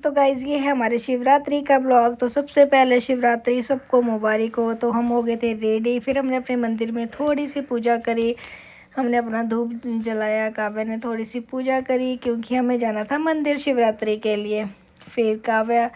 तो गाइज़ ये है हमारे शिवरात्रि का ब्लॉग। तो सबसे पहले शिवरात्रि सबको मुबारक हो। तो हम हो गए थे रेडी, फिर हमने अपने मंदिर में थोड़ी सी पूजा करी, हमने अपना धूप जलाया, काव्या ने थोड़ी सी पूजा करी क्योंकि हमें जाना था मंदिर शिवरात्रि के लिए। फिर काव्या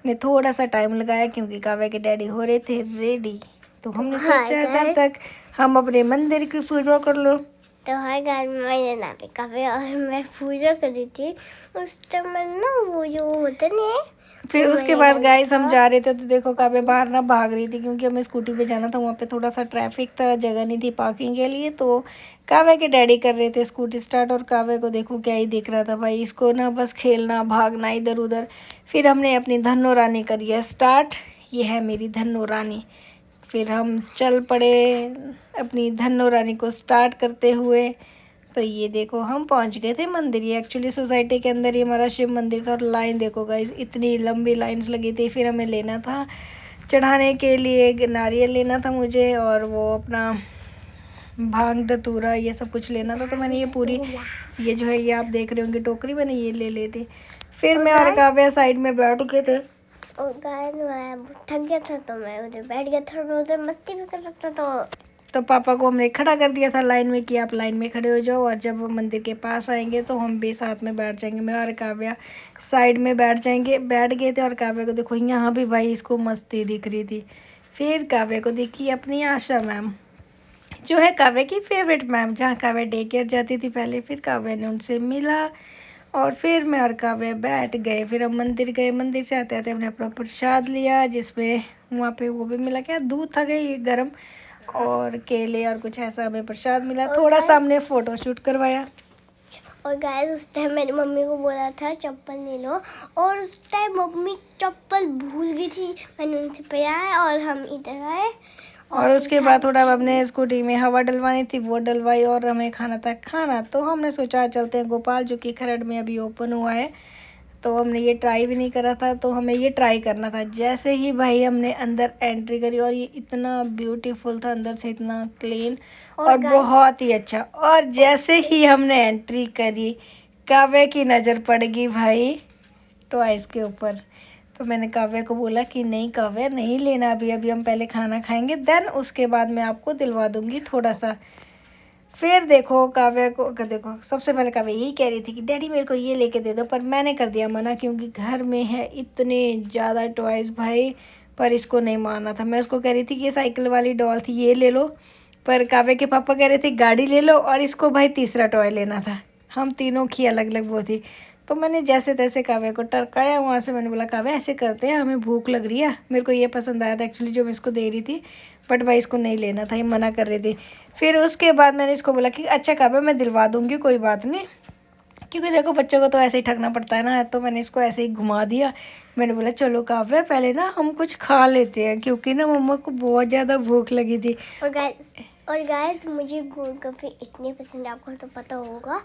ने थोड़ा सा टाइम लगाया क्योंकि काव्या के डैडी हो रहे थे रेडी, तो हमने सोचा तब तक हम अपने मंदिर की पूजा कर लो। तो हर घर में मेरे नाम पे काव्या और मैं पूजा कर रही थी उस टाइम ना, वो जो होता नहीं। फिर उसके बाद गाइस हम जा रहे थे तो देखो काव्या बाहर ना भाग रही थी क्योंकि हमें स्कूटी पे जाना था, वहाँ पे थोड़ा सा ट्रैफिक था, जगह नहीं थी पार्किंग के लिए। तो काव्या के डैडी कर रहे थे स्कूटी स्टार्ट और काव्या को देखो क्या ही दिख रहा था भाई, इसको ना बस खेलना भागना इधर उधर। फिर हमने अपनी धन्नो रानी करी है स्टार्ट, ये है मेरी धन्नो रानी। फिर हम चल पड़े अपनी धन्नो रानी को स्टार्ट करते हुए। तो ये देखो हम पहुंच गए थे मंदिर, ये एक्चुअली सोसाइटी के अंदर ही हमारा शिव मंदिर था। और लाइन देखो गाइस, इतनी लंबी लाइंस लगी थी। फिर हमें लेना था चढ़ाने के लिए नारियल लेना था मुझे, और वो अपना भांग धतूरा ये सब कुछ लेना था। तो मैंने ये पूरी, ये जो है ये आप देख रहे होंगे टोकरी, मैंने ये ले ली थी। फिर मैं और काव्या साइड में बैठ गए थे। और गाइस मैं थक गया था तो मैं उधर बैठ गया था, मैं उधर मस्ती भी कर सकता था। तो पापा को हमने खड़ा कर दिया था लाइन में कि आप लाइन में खड़े हो जाओ, और जब हम मंदिर के पास आएंगे तो हम भी साथ में बैठ जाएंगे। मैं और काव्या साइड में बैठ गए थे। और काव्या को देखो यहाँ भी भाई इसको मस्ती दिख रही थी। फिर काव्या को देखी अपनी आशा मैम, जो है काव्या की फेवरेट मैम, जहाँ काव्या डे केयर जाती थी पहले। फिर काव्या ने उनसे मिला और फिर मैं और काव्या बैठ गए। फिर हम मंदिर गए, मंदिर से आते आते हमने अपना प्रसाद लिया, जिसमें वहाँ पे वो भी मिला, क्या दूध था गई गर्म, और केले और कुछ ऐसा हमें प्रसाद मिला। थोड़ा सा हमने फ़ोटो शूट करवाया। और गाइस उस टाइम मैंने मम्मी को बोला था चप्पल ले लो, और उस टाइम मम्मी चप्पल भूल गई थी, मैंने उनसे पहनाया और हम इधर आए। और उसके बाद थोड़ा हमने स्कूटी में हवा डलवानी थी, वो डलवाई, और हमें खाना था खाना। तो हमने सोचा चलते हैं गोपाल, जो कि खरड़ में अभी ओपन हुआ है। तो हमने ये ट्राई भी नहीं करा था, तो हमें ये ट्राई करना था। जैसे ही भाई हमने अंदर एंट्री करी, और ये इतना ब्यूटीफुल था अंदर से, इतना क्लीन और बहुत ही अच्छा। और जैसे ही हमने एंट्री करी, काव्या की नज़र पड़ गई भाई टॉयज़ के ऊपर। तो मैंने काव्या को बोला कि नहीं काव्या नहीं लेना अभी, अभी हम पहले खाना खाएंगे, देन उसके बाद मैं आपको दिलवा दूँगी थोड़ा सा। फिर देखो काव्या को, देखो सबसे पहले काव्या यही कह रही थी कि डैडी मेरे को ये लेके दे दो, पर मैंने कर दिया मना क्योंकि घर में है इतने ज़्यादा टॉयज़ भाई। पर इसको नहीं मानना था। मैं उसको कह रही थी कि ये साइकिल वाली डॉल थी ये ले लो, पर काव्या के पापा कह रहे थे गाड़ी ले लो, और इसको भाई तीसरा टॉय लेना था। हम तीनों की अलग अलग वो थी। तो मैंने जैसे तैसे काव्या को टरकाया, वहाँ से मैंने बोला काव्या ऐसे करते हैं, हमें भूख लग रही है, मेरे को ये पसंद आया था एक्चुअली जो मैं इसको दे रही थी, बट भाई इसको नहीं लेना था, ये मना कर रही थी। फिर उसके बाद मैंने इसको बोला कि अच्छा काव्या मैं दिलवा दूँगी कोई बात नहीं, क्योंकि देखो बच्चों को तो ऐसे ही ठगना पड़ता है ना। तो मैंने इसको ऐसे ही घुमा दिया। मैंने बोला चलो काव्या पहले ना हम कुछ खा लेते हैं, क्योंकि ना मम्मा को बहुत ज़्यादा भूख लगी थी। और गाइस मुझे गोलगप्पे इतने पसंद है, आपको तो पता होगा।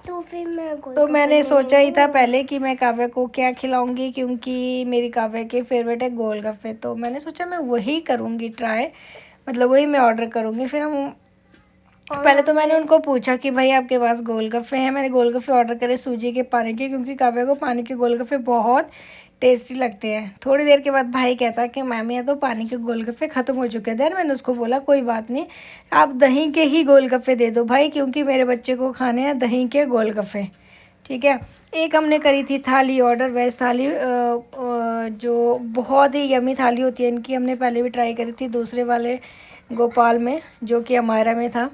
तो फिर मैंने सोचा ही था पहले कि मैं काव्या को क्या खिलाऊंगी, क्योंकि मेरी काव्या के फेवरेट है गोलगप्पे। तो मैंने सोचा मैं वही करूँगी ट्राई, मतलब वही मैं ऑर्डर करूँगी। फिर हम पहले तो मैंने उनको पूछा कि भाई आपके पास गोलगप्पे हैं। मैंने गोलगप्पे ऑर्डर करे सूजी के पानी के, क्योंकि काव्या को पानी के गोलगप्पे बहुत टेस्टी लगते हैं। थोड़ी देर के बाद भाई कहता कि मैम ये तो पानी के गोलगप्पे ख़त्म हो चुके हैं। देन मैंने उसको बोला कोई बात नहीं, आप दही के ही गोलगप्पे दे दो भाई, क्योंकि मेरे बच्चे को खाने हैं दही के गोलगप्पे, ठीक है। एक हमने करी थी थाली ऑर्डर, वेज थाली, जो बहुत ही यमी थाली होती है इनकी, हमने पहले भी ट्राई करी थी दूसरे वाले गोपाल में, जो कि हमारा में था।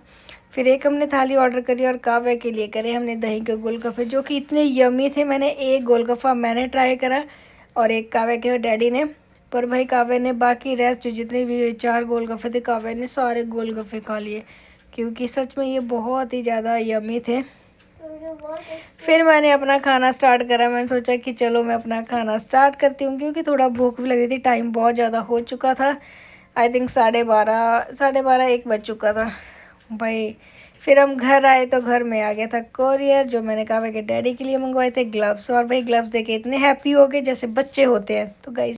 फिर एक हमने थाली ऑर्डर करी, और काव्या के लिए करे हमने दही के गोलगप्पे, जो कि इतने यमी थे। मैंने एक गोलगप्पा मैंने ट्राई करा और एक काव्या के डैडी ने, पर भाई काव्या ने बाकी रेस्ट जो जितने भी 4 गोलगप्पे थे काव्या ने सारे गोलगप्पे खा लिए, क्योंकि सच में ये बहुत ही ज़्यादा यमी थे। फिर मैंने अपना खाना स्टार्ट करा। मैंने सोचा कि चलो मैं अपना खाना स्टार्ट करती हूँ, क्योंकि थोड़ा भूख भी लग रही थी, टाइम बहुत ज़्यादा हो चुका था। आई थिंक 12:30 1 बज चुका था भाई। फिर हम घर आए तो घर में आ गया था कोरियर, जो मैंने काव्या के डैडी के लिए मंगवाए थे ग्लव्स। और भाई ग्लव्स देके इतने हैप्पी हो गए जैसे बच्चे होते हैं। तो गाइस